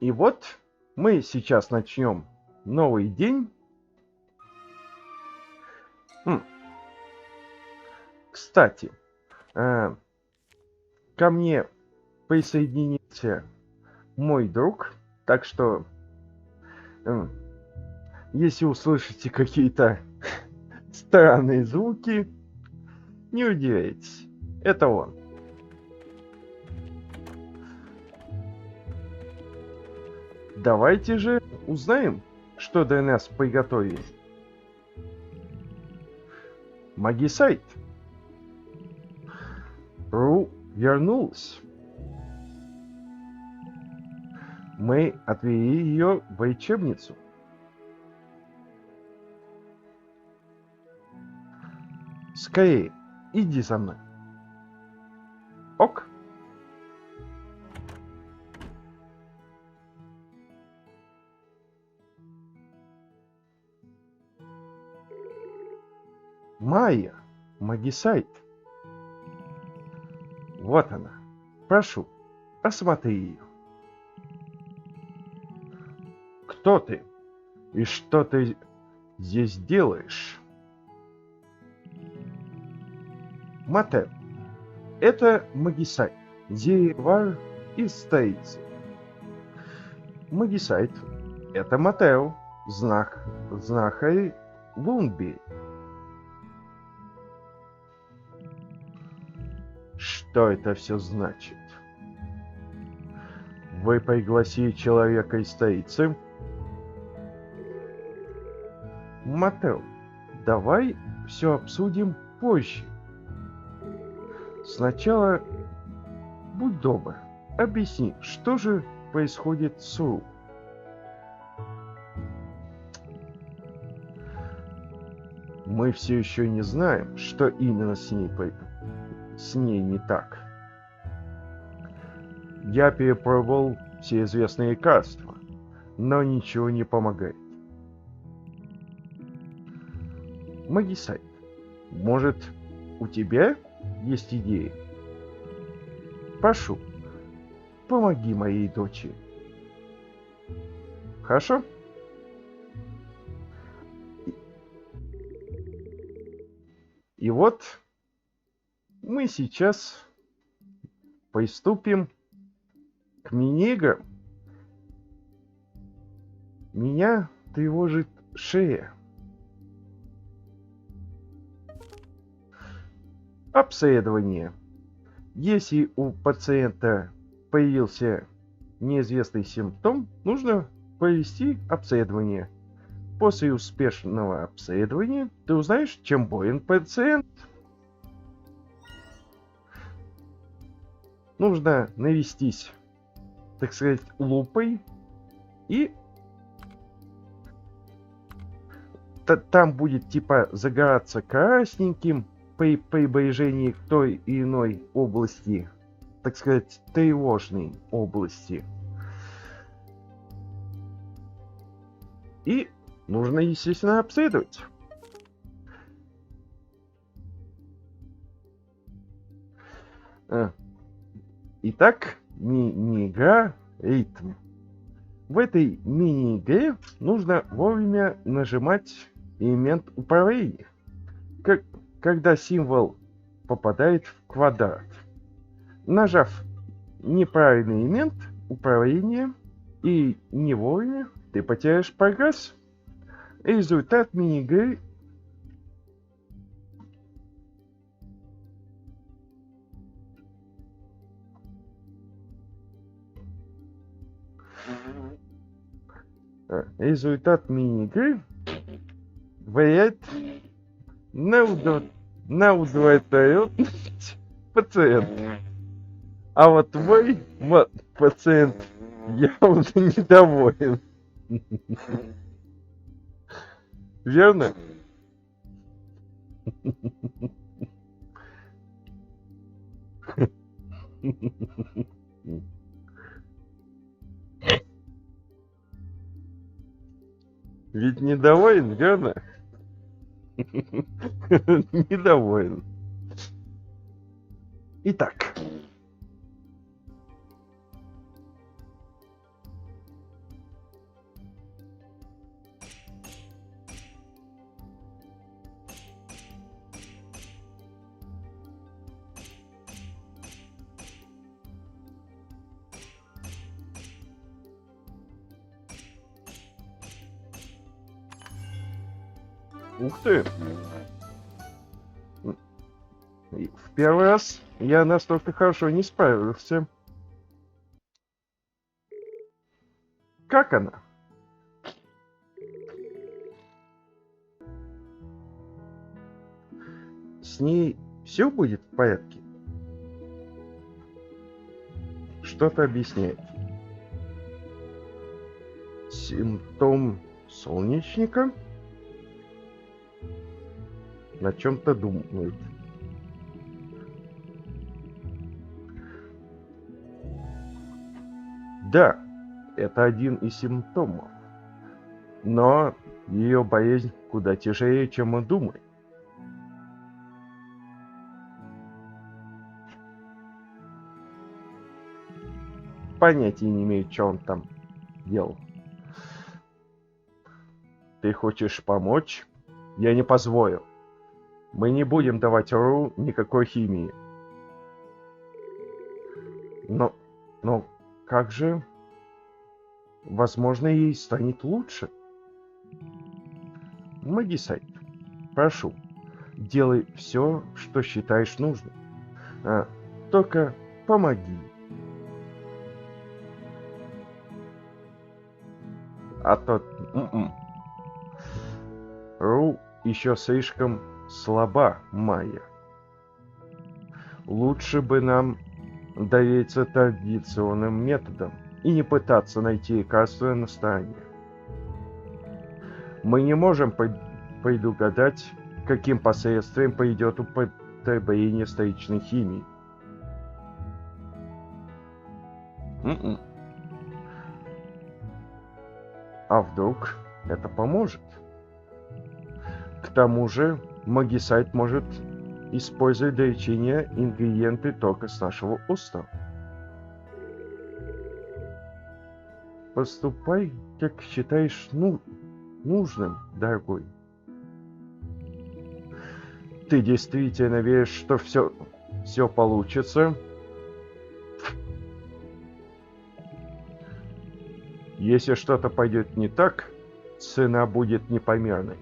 И вот мы сейчас начнем новый день. Кстати, ко мне присоединился мой друг, так что если услышите какие-то странные звуки, не удивляйтесь, это он. Давайте же узнаем, что для нас приготовили. Магисайт. Ру вернулась. Мы отвели ее в лечебницу. Скорее, иди за мной. Ок. Майя, Магисайт. Вот она. Прошу, осмотри ее. Кто ты? И что ты здесь делаешь? Матер. Это Магисайт, Зиевар из столицы. Магисайт. Это Матео, знахарь Лунби. Что это все значит? Вы пригласили человека из столицы? Матео, давай все обсудим позже. Сначала будь добр, объясни, что же происходит с Ру. Мы все еще не знаем, что именно с ней не так. Я перепробовал все известные лекарства, но ничего не помогает. Магисайт, может, у тебя есть идеи? Прошу, помоги моей дочери. Хорошо? И вот мы сейчас приступим к мини-играм. Меня тревожит шея. Обследование. Если у пациента появился неизвестный симптом, нужно провести обследование. После успешного обследования ты узнаешь, чем болен пациент. Нужно навестись, так сказать, лупой, и там будет типа загораться красненьким при приближении к той или иной области, так сказать, тревожной области. И нужно, естественно, обследовать. Итак, мини-игра «Ритм». В этой мини-игре нужно вовремя нажимать элемент управления, когда символ попадает в квадрат. Нажав неправильный элемент управления и не вовремя, ты потеряешь прогресс. Результат мини-игры влияет на удовлетворенность пациента. А вот твой пациент явно недоволен. Верно? Ведь недоволен, верно? Недоволен. Итак. Ух ты! В первый раз я настолько хорошо не справился. Как она? С ней все будет в порядке? Что-то объясняет. Симптом солнечника? На чем-то думает. Да, это один из симптомов. Но ее болезнь куда тяжелее, чем мы думаем. Понятия не имею, что он там делал. Ты хочешь помочь? Я не позволю. Мы не будем давать Ру никакой химии. Но как же? Возможно, ей станет лучше. Магисайт, прошу, делай все, что считаешь нужным. Только помоги. А то Ру еще слишком слаба, Майя. Лучше бы нам довериться традиционным методам и не пытаться найти лекарство на стороне. Мы не можем предугадать, каким последствиям пойдет употребление столичной химии. А вдруг это поможет? К тому же магисайт может использовать для лечения ингредиенты только с нашего острова. Поступай, как считаешь нужным, дорогой. Ты действительно веришь, что все получится? Если что-то пойдет не так, цена будет непомерной.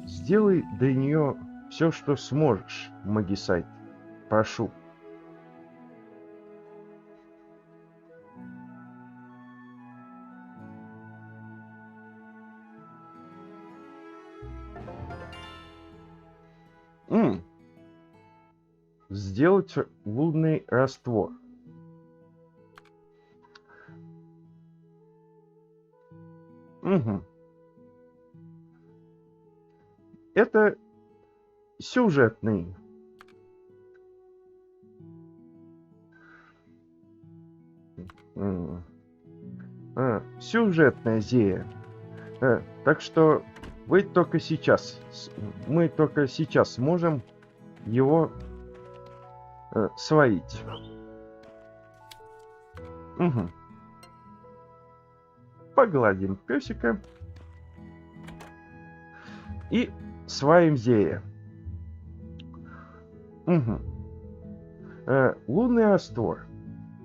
Сделай для нее все, что сможешь, магисайт. Прошу. Сделать лунный раствор. Это сюжетный. Сюжетная зея. Так что мы только сейчас сможем его сварить. Погладим песика и сварим зелье. Лунный раствор.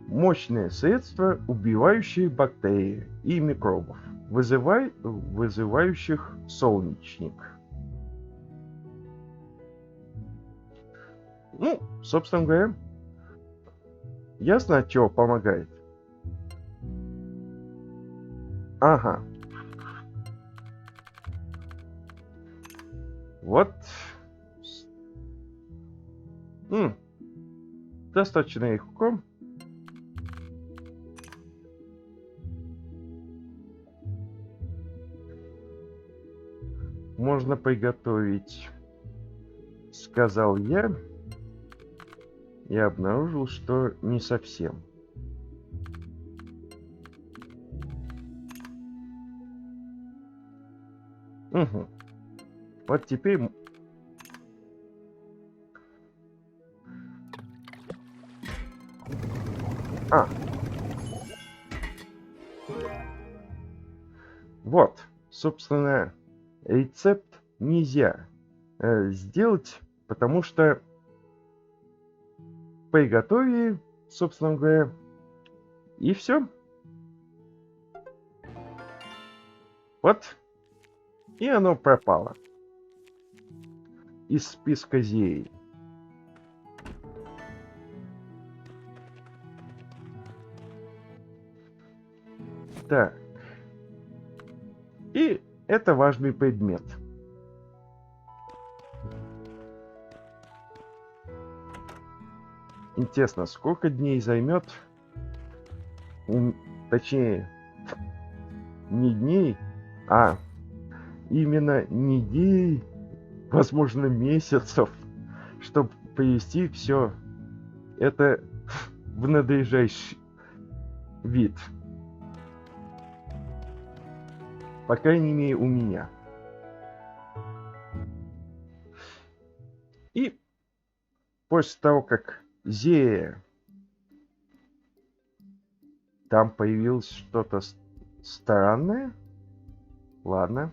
Мощное средство, убивающее бактерии и микробов, вызывающих солнечник. Собственно говоря, ясно, от чего помогает. Ага. Вот. Достаточно легко. Можно приготовить, сказал я, и обнаружил, что не совсем. Вот теперь вот, собственно, рецепт нельзя сделать, потому что приготовили, собственно говоря, и все. Вот. И оно пропало. Из списка зей. Так. И это важный предмет. Интересно, сколько дней займет, точнее, не дней, а именно недель, возможно, месяцев, чтобы привести все это в надлежащий вид. По крайней мере, у меня. И после того, как Зея там появилось что-то странное. Ладно.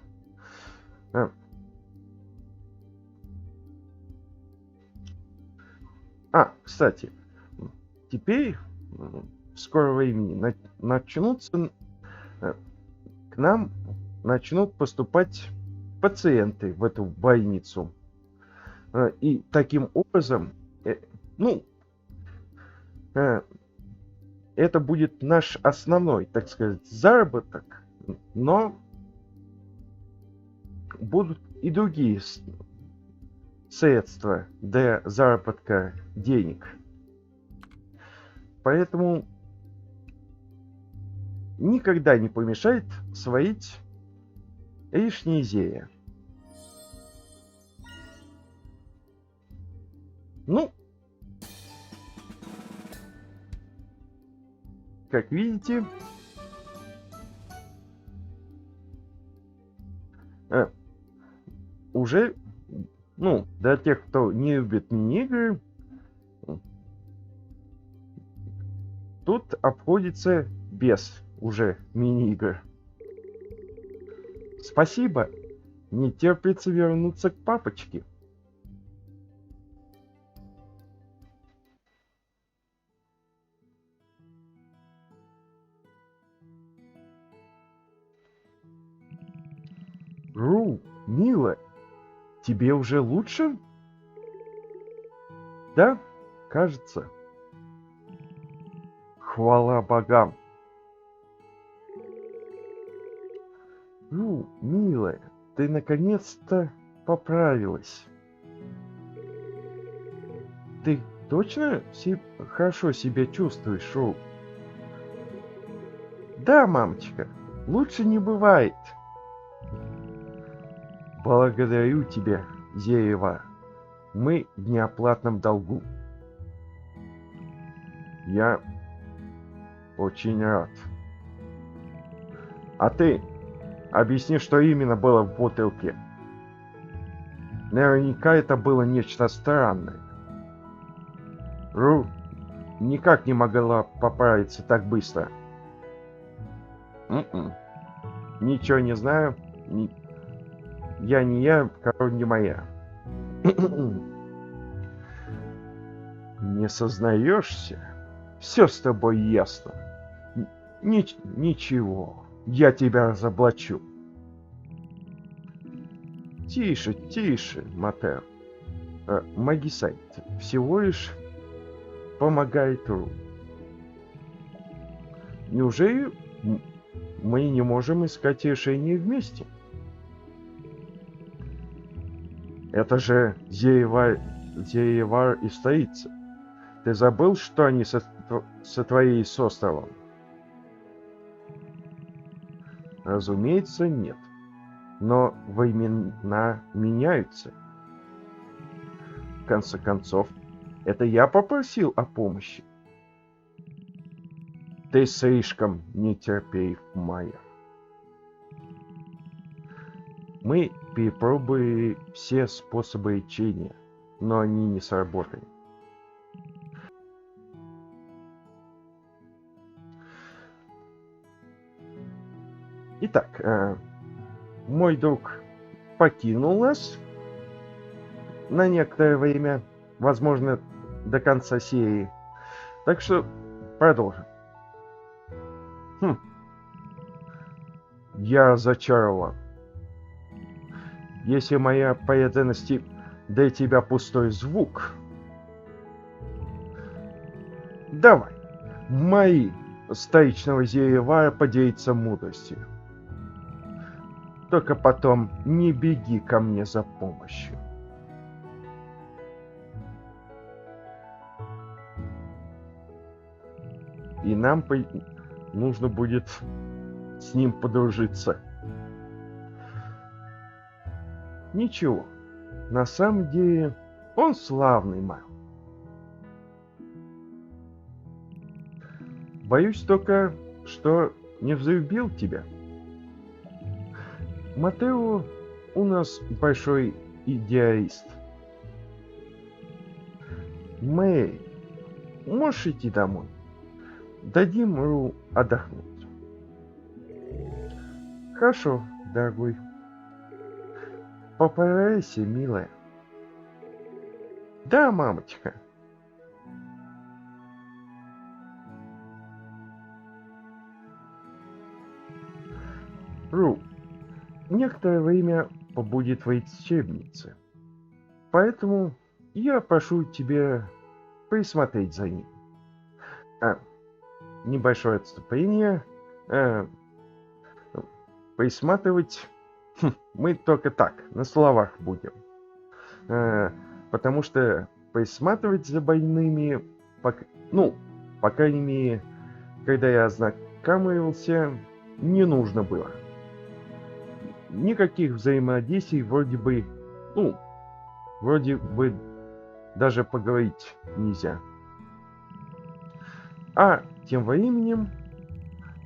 Кстати, теперь в скором времени начнутся к нам начнут поступать пациенты в эту больницу. И таким образом, это будет наш основной, так сказать, заработок, но будут и другие средства для заработка денег. Поэтому никогда не помешает сварить лишние зелья. Ну, как видите, уже, для тех, кто не любит мини-игры, тут обходится без уже мини-игр. Спасибо. Не терпится вернуться к папочке. Ру, милая, тебе уже лучше? Да, кажется. Хвала богам. Ру, милая, ты наконец-то поправилась. Ты точно хорошо себя чувствуешь, Ру? Да, мамочка, лучше не бывает. Благодарю тебя, Зеева. Мы в неоплатном долгу. Я очень рад. А ты объясни, что именно было в бутылке. Наверняка это было нечто странное. Ру никак не могла поправиться так быстро. Ничего не знаю. Я не я, король не моя. Не сознаешься? Все с тобой ясно. Ничего, я тебя разоблачу. Тише, тише, Матер. Магисайт всего лишь помогает Ру. Неужели мы не можем искать решение вместе? Это же Зеевар и столица. Ты забыл, что они сотворили с островом? Разумеется, нет. Но времена меняются. В конце концов, это я попросил о помощи. Ты слишком нетерпелив, Майя. Мы перепробовали все способы лечения, но они не сработали. Итак, мой друг покинул нас на некоторое время, возможно, до конца серии. Так что продолжим. Я разочарован. Если моя преданность для тебя пустой звук, давай, мои столичного зелевара поделиться мудростью. Только потом не беги ко мне за помощью. И нам нужно будет с ним подружиться. Ничего, на самом деле он славный маг. Боюсь только, что не взлюбил тебя. Матео у нас большой идеалист. Мэй, можешь идти домой? Дадим Ру отдохнуть. Хорошо, дорогой. Поправляйся, милая. Да, мамочка. Ру, некоторое время побудет в лечебнице. Поэтому я прошу тебя присмотреть за ним. Небольшое отступление. Присматривать мы только так, на словах будем. Потому что присматривать за больными, по крайней мере, когда я ознакомился, не нужно было. Никаких взаимодействий вроде бы даже поговорить нельзя. А тем временем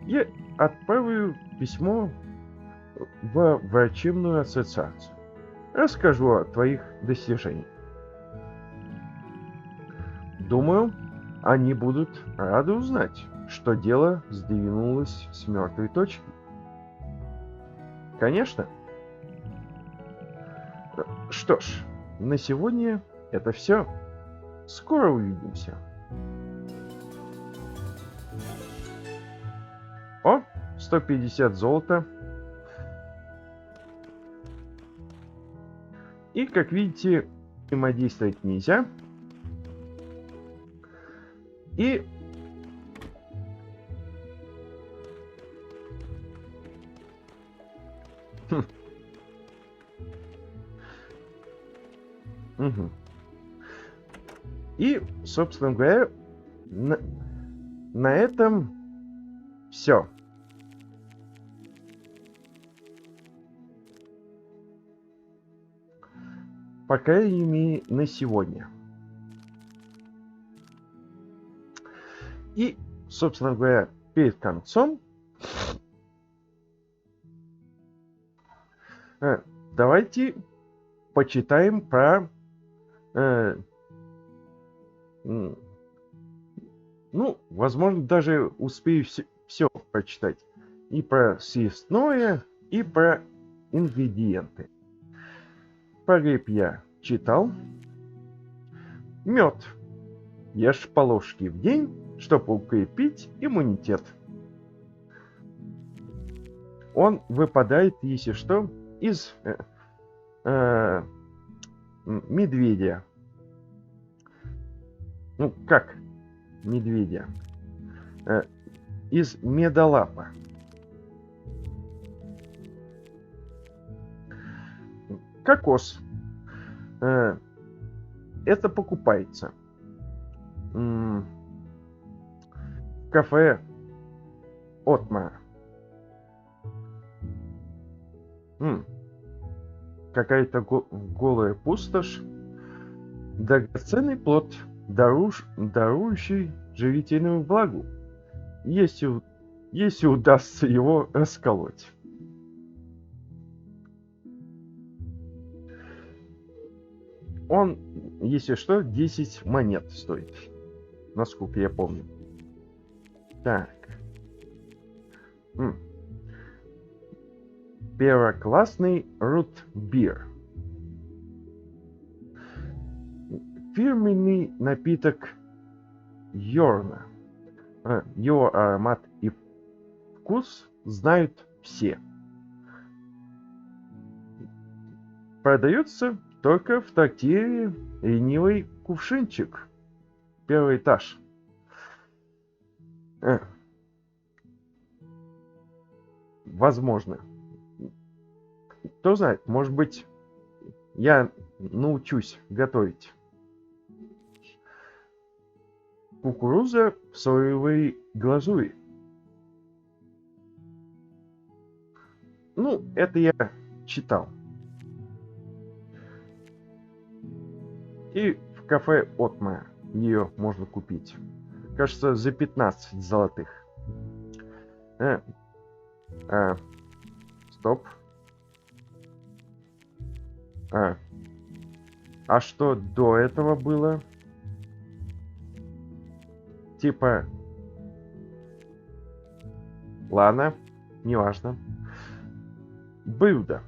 я отправлю письмо в врачебную ассоциацию. Расскажу о твоих достижениях. Думаю, они будут рады узнать, что дело сдвинулось с мертвой точки. Конечно. Что ж, на сегодня это все. Скоро увидимся. О, 150 золота. И, как видите, взаимодействовать нельзя. И И, собственно говоря, на этом все. По крайней мере, на сегодня. И, собственно говоря, перед концом давайте почитаем про возможно, даже успею все прочитать. И про съестное, и про ингредиенты. Про гриб я читал. Мед. Ешь по ложке в день, чтобы укрепить иммунитет. Он выпадает, если что, из медведя. Как медведя? Из медолапа. Кокос. Это покупается в кафе Отмара. Какая-то голая пустошь. Драгоценный плод, дарующий живительную влагу, если удастся его расколоть. Он, если что, 10 монет стоит, насколько я помню. Так. Первоклассный рут-бир. Фирменный напиток Йорна. Его аромат и вкус знают все. Продается только в трактире «Ленивый кувшинчик». Первый этаж. Возможно. Кто знает, может быть, я научусь готовить. Кукуруза в соевой глазури. Ну, это я читал. И в кафе Отма ее можно купить. Кажется, за 15 золотых. Стоп. А что до этого было? Типа... Ладно, неважно. Блюдо.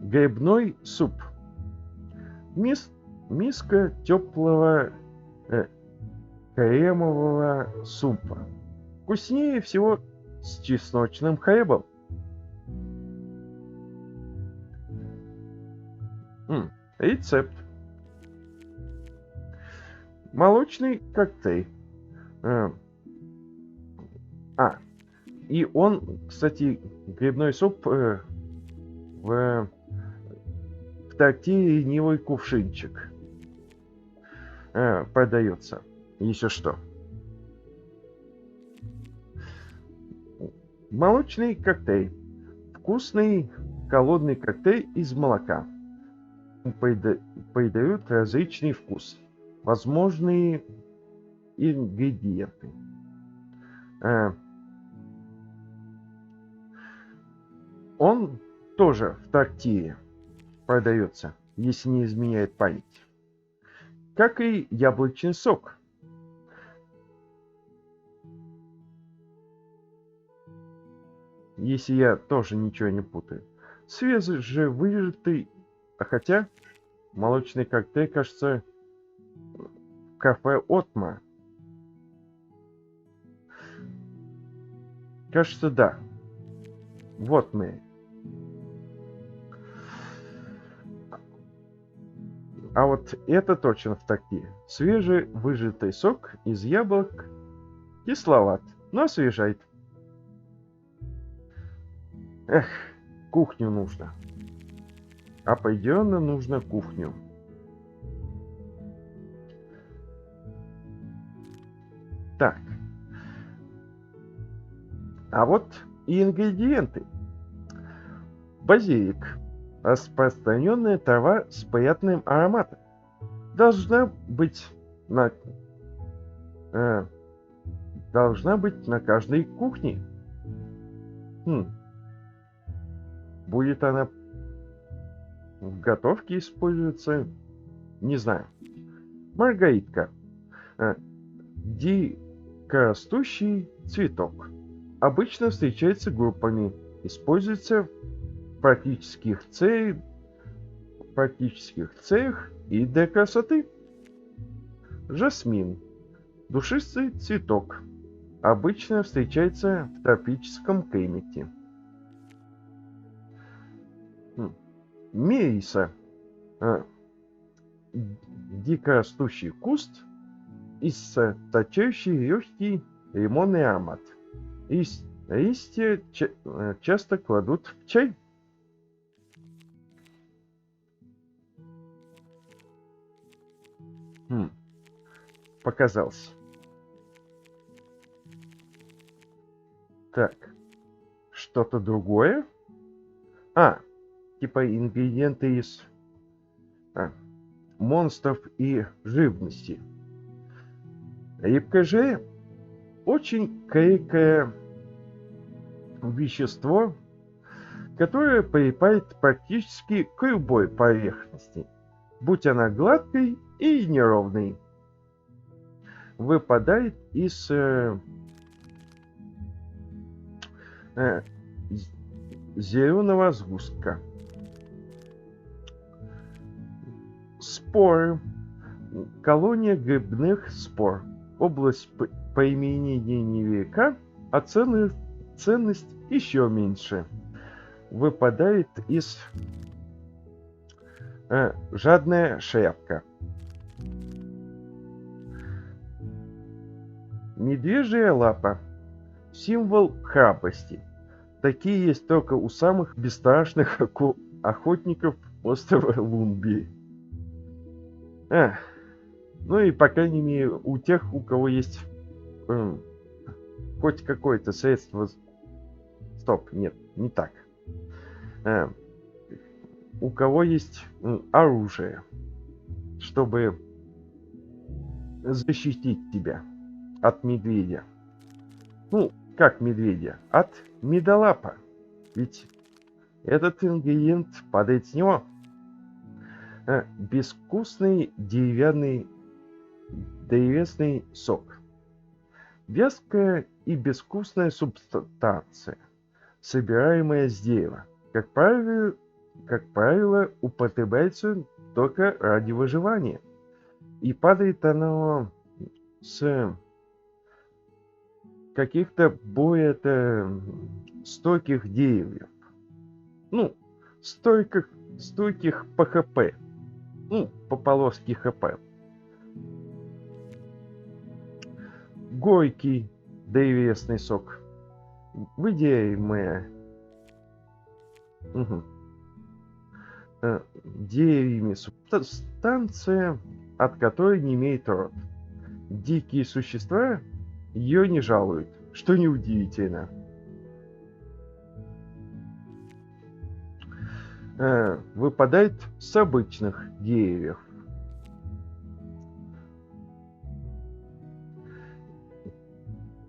Грибной суп. Миска теплого кремового супа. Вкуснее всего с чесночным хлебом. Рецепт. Молочный коктейль. И он, кстати, грибной суп в трактире «Ленивый кувшинчик» продается. Еще что? Молочный коктейль. Вкусный холодный коктейль из молока. Придают различный вкус. Возможные ингредиенты. Он тоже в трактире продается, если не изменяет память. Как и яблочный сок. Если я тоже ничего не путаю. Свежевыжатый, хотя молочный коктейль, кажется, в кафе Отма. Кажется, да. Вот мы. А вот это точно в трактире. Свежевыжатый сок из яблок кисловат, но освежает. Эх, кухню нужно. Определенно нужно кухню. Так. А вот и ингредиенты. Базилик. Распространенная трава с приятным ароматом. Должна быть на каждой кухне. Будет она в готовке использоваться? Не знаю. Маргаритка. Дикорастущий цветок. Обычно встречается группами. Используется в практических целях и для красоты. Жасмин. Душистый цветок. Обычно встречается в тропическом климате. Мелиса. Дикорастущий куст, источающий легкий лимонный аромат. Листья часто кладут в чай. Показался. Так. Что-то другое? Типа ингредиенты из монстров и живности. Репкаже очень крепкое вещество, которое прилипает практически к любой поверхности, будь она гладкой и неровной. Выпадает из зеленого сгустка. Споры. Колония грибных спор. Область применения невелика, а ценность еще меньше. Выпадает из Жадная шляпка. Медвежья лапа. Символ храбрости. Такие есть только у самых бесстрашных охотников острова Лумби. Ну и, по крайней мере, у тех, у кого есть хоть какое-то средство... Стоп, нет, не так. У кого есть оружие, чтобы защитить тебя от медведя. Ну, как медведя? От медолапа. Ведь этот ингредиент падает с него. Безвкусный древесный сок. Вязкая и безвкусная субстанция, собираемая с дерева. Как правило, употребляется только ради выживания. И падает оно с каких-то более стойких деревьев. Ну, стойких по ХП. Ну, по полоске ХП. Горький древесный сок. Выделяемая деревьями субстанция, от которой не имеет род. Дикие существа ее не жалуют, что неудивительно. Выпадает с обычных деревьев.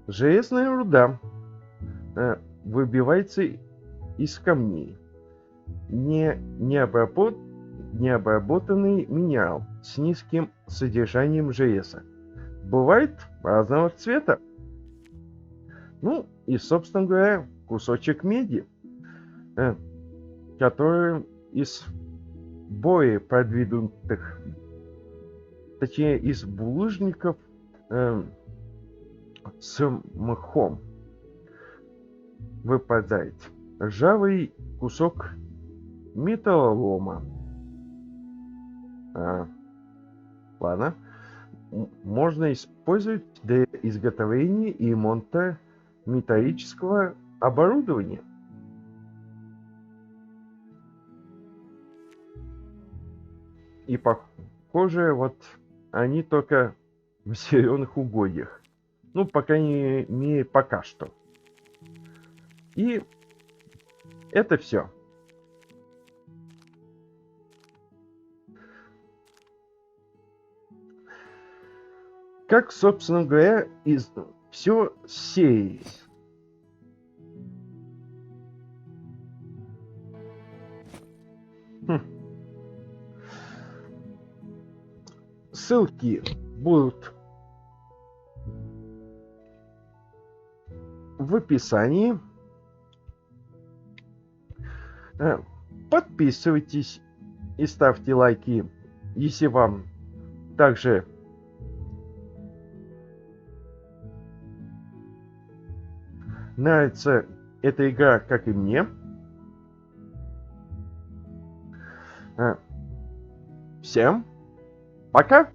Железная руда выбивается из камней. Необработанный минерал с низким содержанием железа. Бывает разного цвета. Ну и, собственно говоря, кусочек меди, который из более продвинутых, точнее из булыжников с мхом выпадает. Ржавый кусок металлолома. Ладно. Можно использовать для изготовления и ремонта металлического оборудования. И похоже, вот они только в зеленых угодьях. Ну, по крайней мере, пока что. И это все. Как, собственно говоря, все сеялось. Ссылки будут в описании. Подписывайтесь и ставьте лайки, если вам также нравится эта игра, как и мне. Всем пока!